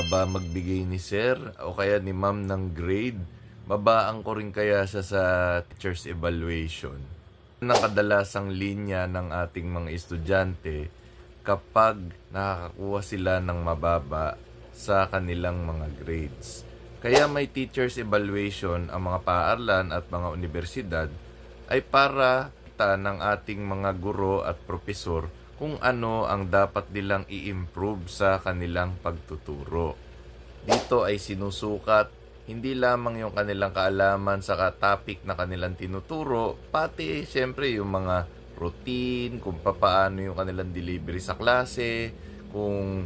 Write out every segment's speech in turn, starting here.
ba magbigay ni sir o kaya ni ma'am ng grade? Babaan ko rin kaya siya sa teacher's evaluation? Ang kadalasang linya ng ating mga estudyante kapag nakakakuha sila ng mababa sa kanilang mga grades. Kaya may teacher's evaluation ang mga paaralan at mga universidad ay para ng ating mga guro at propesor kung ano ang dapat nilang i-improve sa kanilang pagtuturo. Dito ay sinusukat hindi lamang yung kanilang kaalaman sa topic na kanilang tinuturo, pati siyempre yung mga routine, kung paano yung kanilang delivery sa klase, kung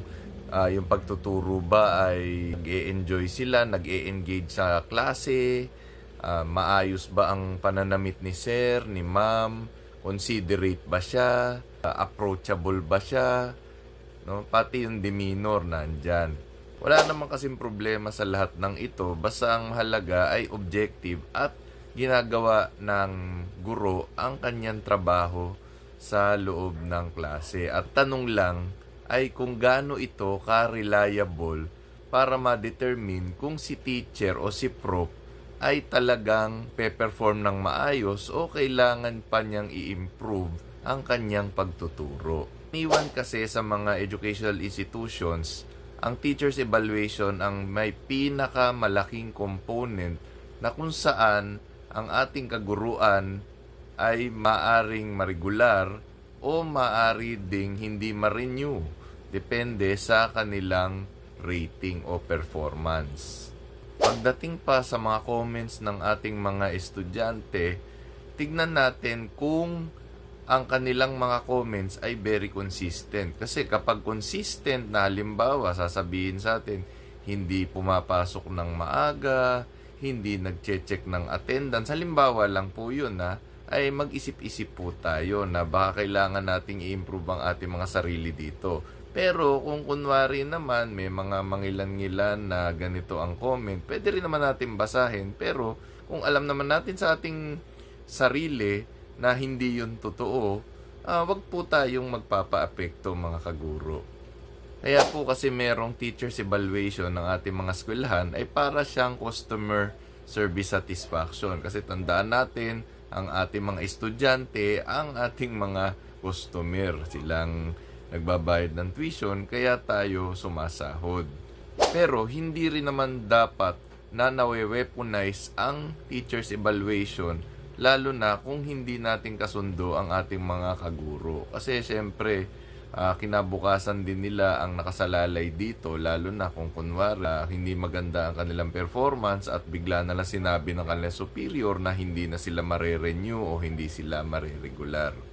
yung pagtuturo ba ay nag-e-enjoy sila, nag-e-engage sa klase, maayos ba ang pananamit ni sir, ni ma'am, considerate ba siya, approachable ba siya, no? Pati yung demeanor nandyan. Wala naman kasing problema sa lahat ng ito, basta ang mahalaga ay objective at ginagawa ng guro ang kanyang trabaho sa loob ng klase. At tanong lang ay kung gaano ito ka-reliable para ma-determine kung si teacher o si prof ay talagang pe-perform ng maayos o kailangan pa niyang i-improve ang kanyang pagtuturo. Iwan kasi sa mga educational institutions, ang teacher's evaluation ang may pinakamalaking component na kung saan ang ating kaguruan ay maaring maregular o maari ding hindi ma-renew. Depende sa kanilang rating o performance. Pagdating pa sa mga comments ng ating mga estudyante, tignan natin kung ang kanilang mga comments ay very consistent. Kasi kapag consistent na halimbawa, sasabihin sa atin, hindi pumapasok ng maaga, hindi nagche-check ng attendance, halimbawa lang po yun ay mag-isip-isip po tayo na baka kailangan nating i-improve ang ating mga sarili dito. Pero kung kunwari naman may mga mangilan-ngilan na ganito ang comment, pwede rin naman natin basahin. Pero kung alam naman natin sa ating sarili na hindi yun totoo, wag po tayong magpapa-apekto mga kaguro. Kaya po kasi merong teacher's evaluation ng ating mga eskwelahan ay para siyang customer service satisfaction. Kasi tandaan natin, ang ating mga estudyante, ang ating mga customer. Silang nagbabayad ng tuition, kaya tayo sumasahod. Pero hindi rin naman dapat na nawe-weaponize ang teacher's evaluation, lalo na kung hindi natin kasundo ang ating mga kaguro. Kasi syempre, kinabukasan din nila ang nakasalalay dito, lalo na kung kunwari hindi maganda ang kanilang performance at bigla na lang sinabi ng kanilang superior na hindi na sila mare-renew o hindi sila mare-regular.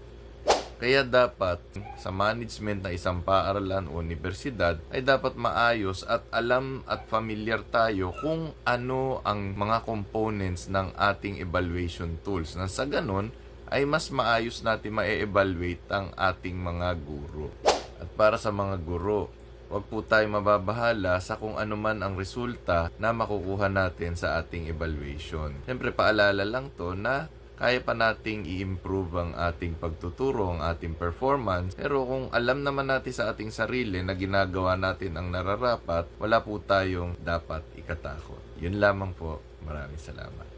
Kaya dapat sa management ng isang paaralan o universidad ay dapat maayos at alam at familiar tayo kung ano ang mga components ng ating evaluation tools. Na sa ganun ay mas maayos natin ma-evaluate ang ating mga guro. At para sa mga guro, huwag po tayo mababahala sa kung ano man ang resulta na makukuha natin sa ating evaluation. Siyempre paalala lang to na kaya pa nating i-improve ang ating pagtuturo, ang ating performance. Pero kung alam naman natin sa ating sarili na ginagawa natin ang nararapat, wala po tayong dapat ikatakot. Yun lamang po. Maraming salamat.